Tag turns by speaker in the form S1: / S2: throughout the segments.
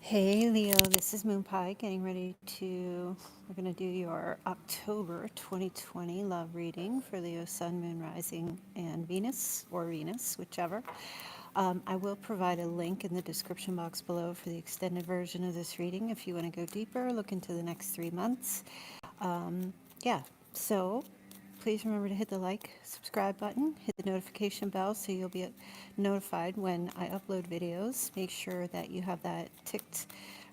S1: Hey Leo, this is Moonpie getting ready to, we're going to do your October 2020 love reading for Leo, Sun, Moon, Rising, and Venus, or Venus, whichever. I will provide a link in the description box below for the extended version of this reading if you want to go deeper, look into the next 3 months. Yeah, so please remember to hit the like, subscribe button, hit the notification bell so you'll be notified when I upload videos. Make sure that you have that ticked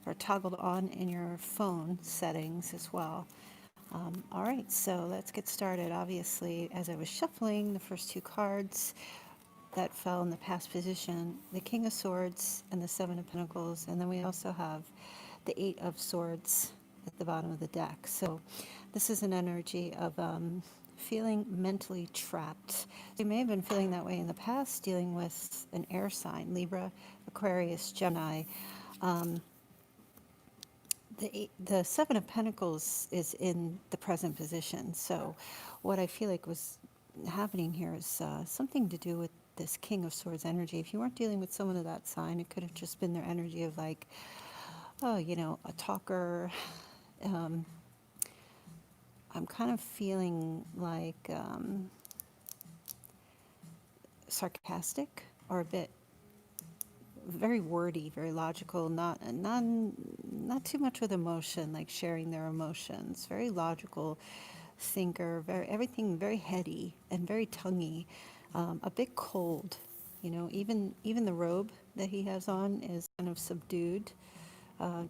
S1: or toggled on in your phone settings as well. All right, so let's get started. Obviously, as I was shuffling the first two cards that fell in the past position, the King of Swords and the Seven of Pentacles, and then we also have the Eight of Swords at the bottom of the deck. So this is an energy of feeling mentally trapped. You may have been feeling that way in the past, dealing with an air sign, Libra, Aquarius, Gemini. The Seven of Pentacles is in the present position. So what I feel like was happening here is something to do with this King of Swords energy. If you weren't dealing with someone of that sign, it could have just been their energy of like, oh, a talker. Um, I'm kind of feeling like sarcastic or a bit very wordy, very logical, not too much with emotion, like sharing their emotions. Very logical thinker, very everything very heady and very tonguey, a bit cold. Even the robe that he has on is kind of subdued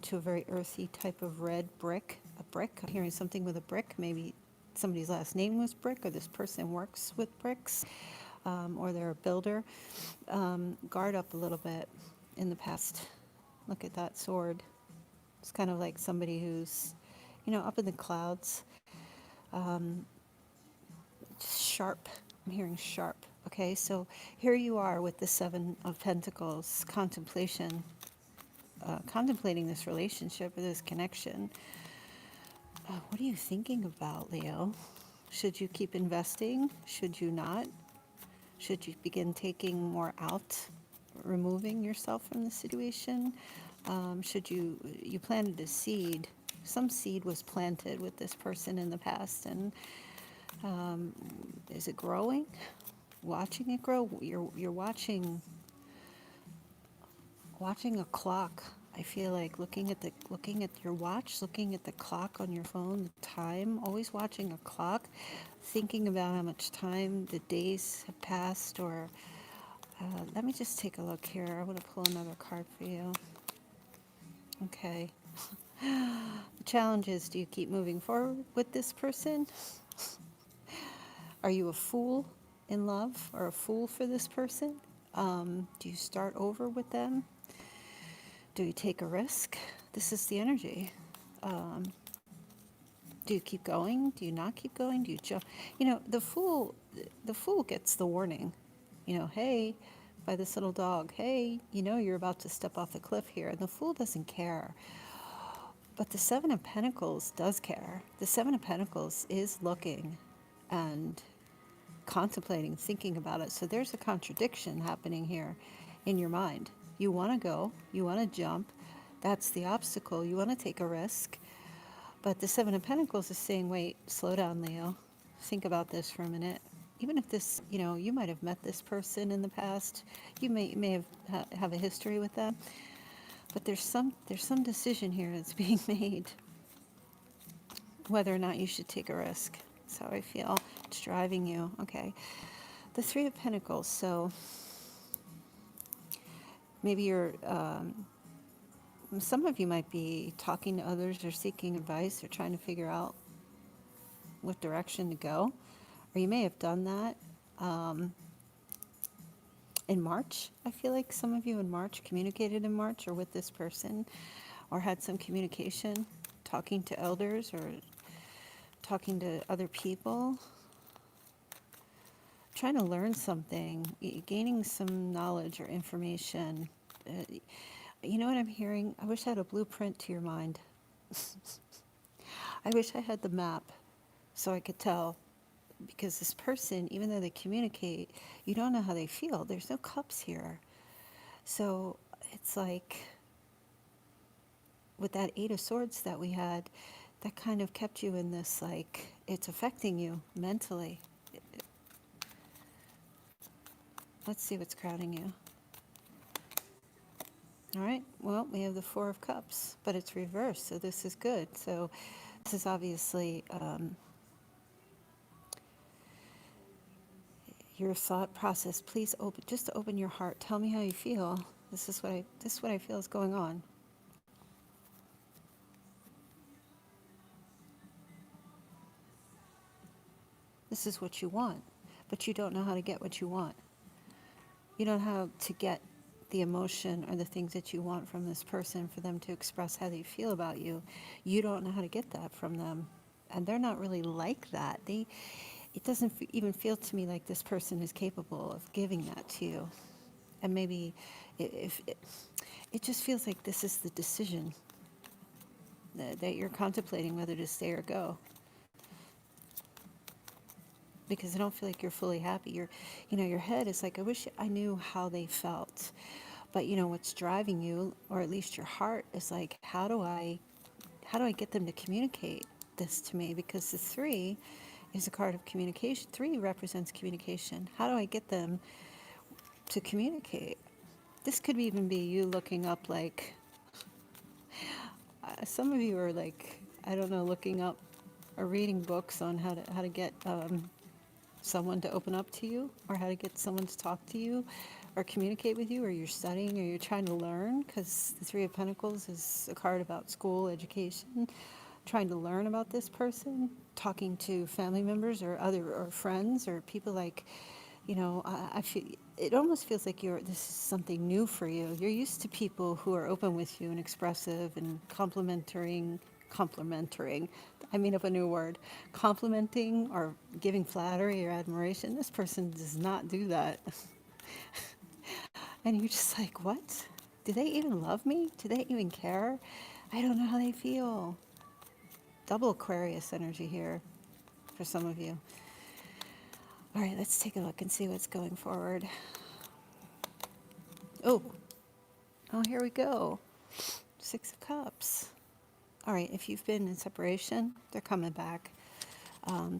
S1: to a very earthy type of red brick. A brick. I'm hearing something with a brick. Maybe somebody's last name was Brick, or this person works with bricks, or they're a builder. Guard up a little bit in the past. Look at that sword. It's kind of like somebody who's, up in the clouds. Just sharp. I'm hearing sharp. Okay, so here you are with the Seven of Pentacles, contemplating this relationship or this connection. What are you thinking about, Leo? Should you keep investing? Should you not? Should you begin taking more out, removing yourself from the situation? Should you planted a seed? Some seed was planted with this person in the past, and is it growing? Watching it grow. You're watching a clock. I feel like looking at your watch, looking at the clock on your phone, the time, always watching a clock, thinking about how much time the days have passed. Or let me just take a look here. I want to pull another card for you. Okay. The challenge is, do you keep moving forward with this person? Are you a fool in love or a fool for this person? Do you start over with them? Do you take a risk? This is the energy. Um, do you keep going? Do you not keep going? Do you jump? The fool gets the warning. Hey, by this little dog. Hey, you're about to step off the cliff here. And the fool doesn't care. But the Seven of Pentacles does care. The Seven of Pentacles is looking and contemplating, thinking about it. So there's a contradiction happening here in your mind. You want to go, you want to jump. That's the obstacle. You want to take a risk. But the Seven of Pentacles is saying, wait, slow down, Leo. Think about this for a minute. Even if this, you might have met this person in the past. You may have a history with them. But there's some decision here that's being made, whether or not you should take a risk. That's how I feel. It's driving you. Okay. The Three of Pentacles. So maybe some of you might be talking to others or seeking advice or trying to figure out what direction to go. Or you may have done that in March. I feel like some of you in March communicated in March or with this person, or had some communication, talking to elders or talking to other people, trying to learn something, gaining some knowledge or information. You know what I'm hearing? I wish I had a blueprint to your mind. I wish I had the map so I could tell. Because this person, even though they communicate, you don't know how they feel. There's no cups here. So it's like with that Eight of Swords that we had, that kind of kept you in this, like, it's affecting you mentally. Let's see what's crowding you. All right, well, we have the Four of Cups, but it's reversed, so this is good. So this is obviously your thought process. Please just open your heart. Tell me how you feel. This is what I feel is going on. This is what you want, but you don't know how to get what you want. You don't know how to get the emotion or the things that you want from this person for them to express how they feel about you. You don't know how to get that from them. And they're not really like that. It doesn't even feel to me like this person is capable of giving that to you. And maybe if it just feels like this is the decision that you're contemplating whether to stay or go. Because I don't feel like you're fully happy. Your head is like, I wish I knew how they felt. But what's driving you, or at least your heart, is like, how do I get them to communicate this to me? Because the Three is a card of communication. Three represents communication. How do I get them to communicate? This could even be you looking up, like, some of you are like, I don't know, looking up or reading books on how to get someone to open up to you, or how to get someone to talk to you or communicate with you, or you're studying, or you're trying to learn, because the Three of Pentacles is a card about school, education, trying to learn about this person, talking to family members or friends or people, like, I feel it almost feels like this is something new for you. You're used to people who are open with you and expressive and complimenting. I made up a new word. Complimenting or giving flattery or admiration. This person does not do that. And you're just like, what? Do they even love me? Do they even care? I don't know how they feel. Double Aquarius energy here for some of you. All right, let's take a look and see what's going forward. Oh, here we go. Six of Cups. All right, if you've been in separation, they're coming back.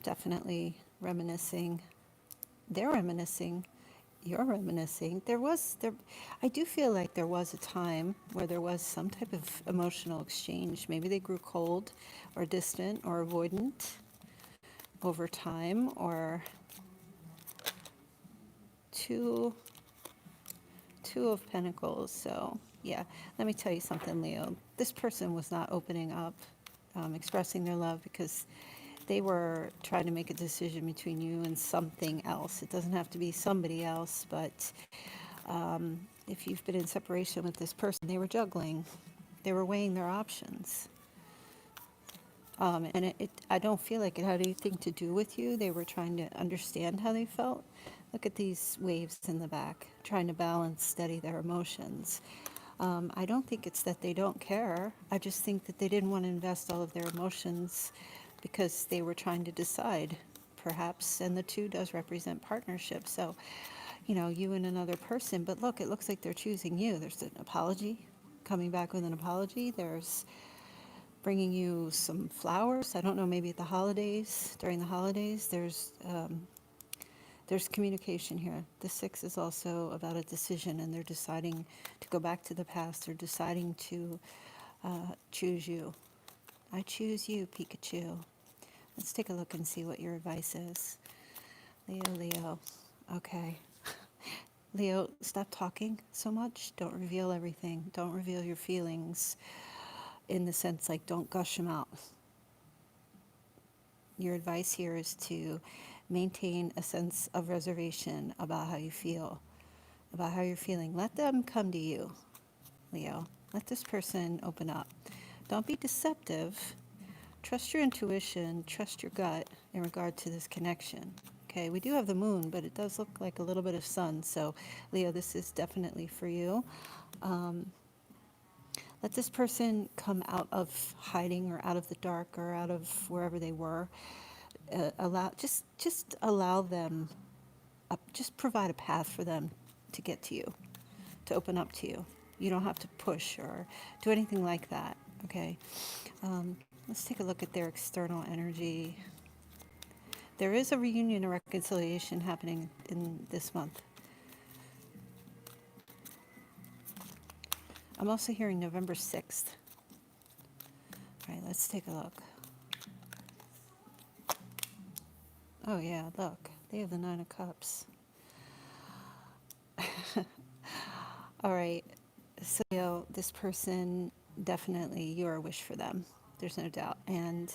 S1: Definitely reminiscing. They're reminiscing. You're reminiscing. I do feel like there was a time where there was some type of emotional exchange. Maybe they grew cold or distant or avoidant over time, or two of Pentacles. So yeah, let me tell you something, Leo. This person was not opening up, expressing their love, because they were trying to make a decision between you and something else. It doesn't have to be somebody else, but if you've been in separation with this person, they were juggling. They were weighing their options. And I don't feel like it had anything to do with you. They were trying to understand how they felt. Look at these waves in the back, trying to balance, steady their emotions. I don't think it's that they don't care. I just think that they didn't want to invest all of their emotions because they were trying to decide, perhaps. And the two does represent partnership. So, you and another person. But look, it looks like they're choosing you. There's an apology, coming back with an apology. There's bringing you some flowers. I don't know, maybe at the holidays, during the holidays, there's communication here. The Six is also about a decision, and they're deciding to go back to the past. They're deciding to choose you. I choose you, Pikachu. Let's take a look and see what your advice is. Leo. Okay. Leo, stop talking so much. Don't reveal everything. Don't reveal your feelings, in the sense, like, don't gush them out. Your advice here is to maintain a sense of reservation about how you feel, about how you're feeling. Let them come to you, Leo. Let this person open up. Don't be deceptive. Trust your intuition, trust your gut in regard to this connection. Okay, we do have the moon, but it does look like a little bit of sun. So, Leo, this is definitely for you. Let this person come out of hiding, or out of the dark, or out of wherever they were. Allow them, just provide a path for them to get to you, to open up to you. You don't have to push or do anything like that. Okay, let's take a look at their external energy. There is a reunion and reconciliation happening in this month. I'm also hearing November 6th. All right, let's take a look. Oh yeah, look, they have the Nine of Cups. All right, so this person, definitely you're a wish for them. There's no doubt. And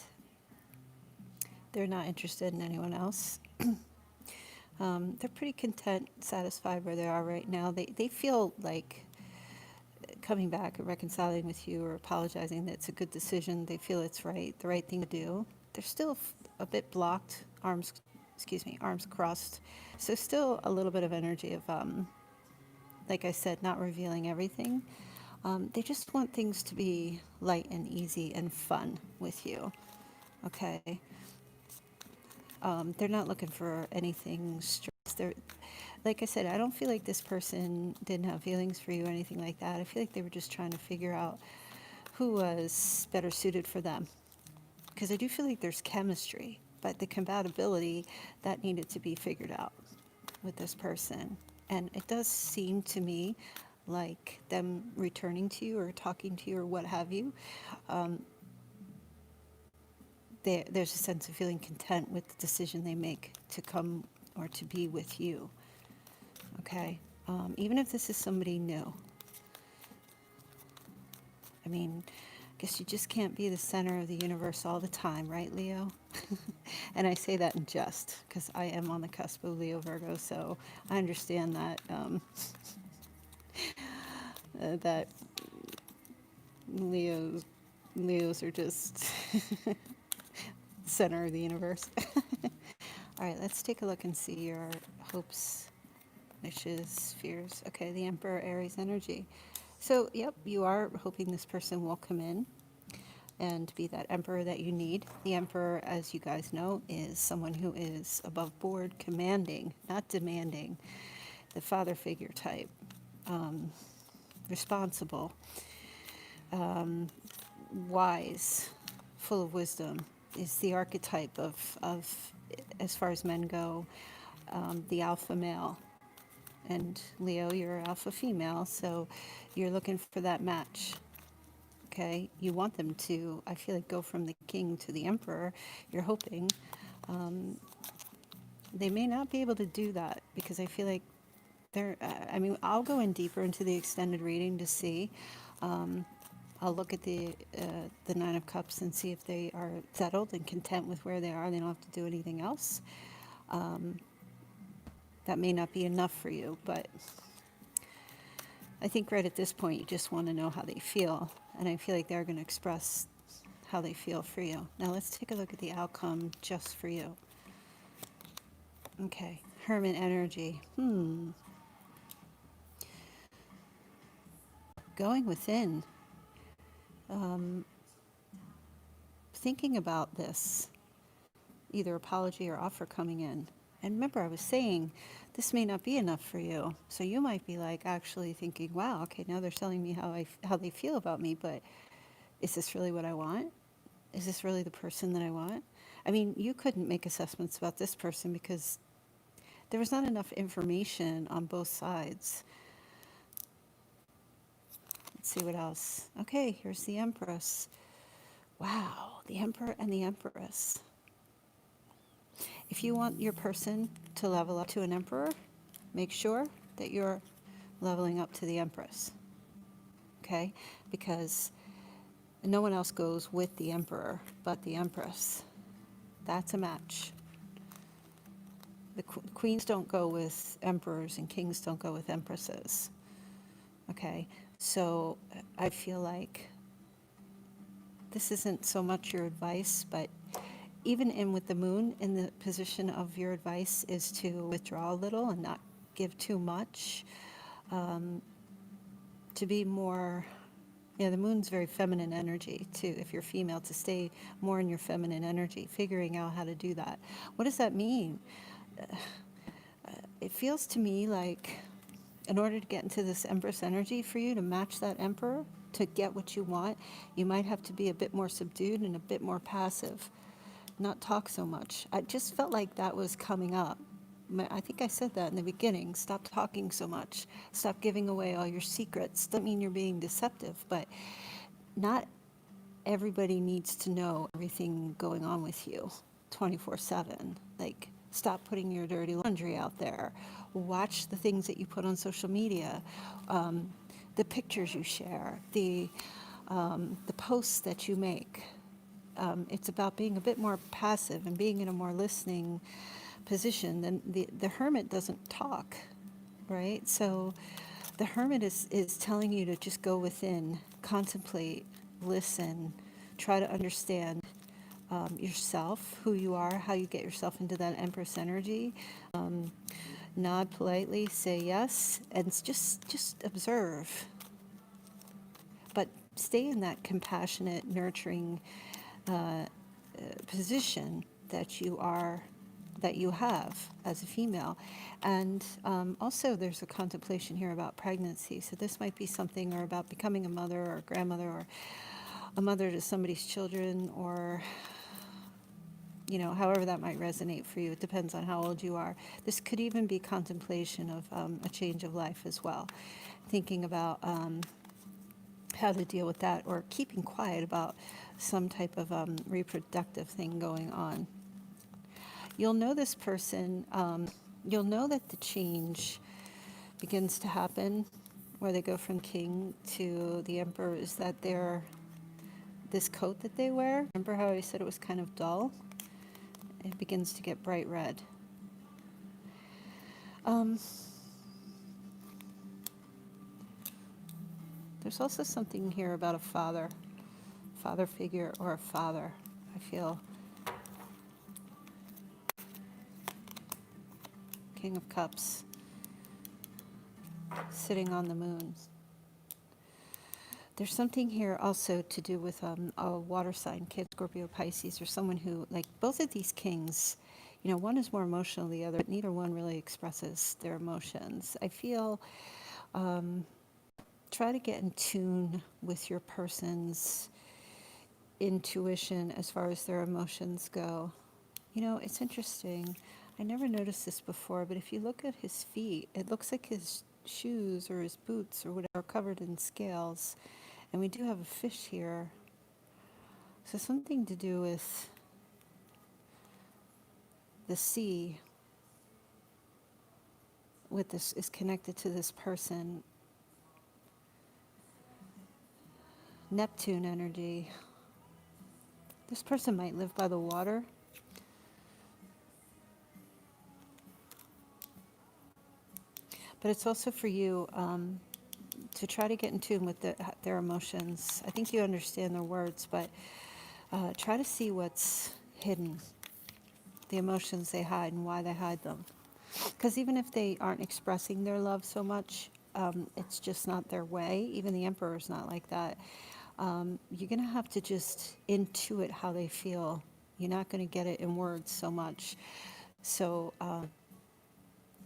S1: they're not interested in anyone else. They're pretty content, satisfied where they are right now. They feel like coming back and reconciling with you or apologizing that it's a good decision. They feel it's right, the right thing to do. They're still a bit blocked, arms crossed. So still a little bit of energy of, like I said, not revealing everything. They just want things to be light and easy and fun with you. Okay. They're not looking for anything stressed. Like I said, I don't feel like this person didn't have feelings for you or anything like that. I feel like they were just trying to figure out who was better suited for them. Because I do feel like there's chemistry, but the compatibility, that needed to be figured out with this person. And it does seem to me like them returning to you or talking to you or what have you, there's a sense of feeling content with the decision they make to come or to be with you. Okay? Even if this is somebody new. I mean, I guess you just can't be the center of the universe all the time, right, Leo? And I say that in jest, because I am on the cusp of Leo Virgo, so I understand that that Leos are just center of the universe. All right, let's take a look and see your hopes, wishes, fears. Okay, the Emperor, Aries energy. So, yep, you are hoping this person will come in and be that emperor that you need. The emperor, as you guys know, is someone who is above board, commanding, not demanding, the father figure type, responsible, wise, full of wisdom, is the archetype of as far as men go, the alpha male. And Leo, you're alpha female, so you're looking for that match. Okay, you want them to, I feel like, go from the king to the emperor. You're hoping. They may not be able to do that because I feel like they're, I mean, I'll go in deeper into the extended reading to see. I'll look at the Nine of Cups and see if they are settled and content with where they are. They don't have to do anything else. That may not be enough for you, but I think right at this point you just want to know how they feel, and I feel like they're going to express how they feel for you. Now let's take a look at the outcome just for you. Okay, Hermit energy. Going within, thinking about this, either apology or offer coming in. And remember, I was saying this may not be enough for you. So you might be like actually thinking, wow, okay, now they're telling me how they feel about me, but is this really what I want? Is this really the person that I want? I mean, you couldn't make assessments about this person because there was not enough information on both sides. Let's see what else. Okay, here's the Empress. Wow, the Emperor and the Empress. If you want your person to level up to an Emperor, make sure that you're leveling up to the Empress. Okay? Because no one else goes with the Emperor but the Empress. That's a match. The queens don't go with emperors and kings don't go with empresses. Okay? So I feel like this isn't so much your advice, but even in with the moon, in the position of your advice is to withdraw a little and not give too much, to be more, the moon's very feminine energy too, if you're female, to stay more in your feminine energy, figuring out how to do that. What does that mean? It feels to me like in order to get into this Empress energy for you to match that Emperor, to get what you want, you might have to be a bit more subdued and a bit more passive, not talk so much. I just felt like that was coming up. I think I said that in the beginning. Stop talking so much. Stop giving away all your secrets. Doesn't mean you're being deceptive, but not everybody needs to know everything going on with you 24/7. Like, stop putting your dirty laundry out there. Watch the things that you put on social media, the pictures you share, the posts that you make. It's about being a bit more passive and being in a more listening position. Then the hermit doesn't talk, right? So the hermit is telling you to just go within, contemplate, listen, try to understand yourself, who you are, how you get yourself into that Empress energy. Nod politely, say yes, and just observe. But stay in that compassionate, nurturing position that you have as a female. And also there's a contemplation here about pregnancy. So this might be something, or about becoming a mother or a grandmother or a mother to somebody's children, or however that might resonate for you. It depends on how old you are. This could even be contemplation of a change of life as well. Thinking about how to deal with that, or keeping quiet about some type of reproductive thing going on. You'll know this person, you'll know that the change begins to happen, where they go from king to the emperor, is that this coat that they wear, remember how I said it was kind of dull? It begins to get bright red. There's also something here about a father figure, or a father, I feel. King of Cups, sitting on the moon. There's something here also to do with a water sign, Kid, Scorpio, Pisces, or someone who, like both of these kings, one is more emotional than the other, but neither one really expresses their emotions. I feel, try to get in tune with your person's intuition as far as their emotions go. It's interesting. I never noticed this before, but if you look at his feet, it looks like his shoes or his boots or whatever are covered in scales. And we do have a fish here. So something to do with the sea with this is connected to this person. Neptune energy. This person might live by the water. But it's also for you to try to get in tune with their emotions. I think you understand their words, but try to see what's hidden, the emotions they hide and why they hide them. Because even if they aren't expressing their love so much, it's just not their way. Even the emperor's not like that. You're going to have to just intuit how they feel. You're not going to get it in words so much. So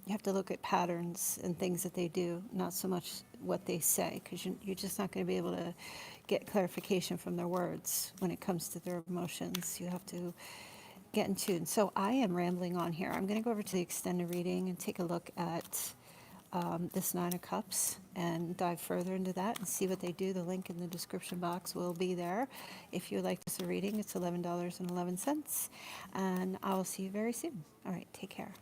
S1: you have to look at patterns and things that they do, not so much what they say, because you're just not going to be able to get clarification from their words when it comes to their emotions. You have to get in tune. So I am rambling on here. I'm going to go over to the extended reading and take a look at this Nine of Cups and dive further into that and see what they do. The link in the description box will be there. If you would like this reading, it's $11.11. And I will see you very soon. All right, take care.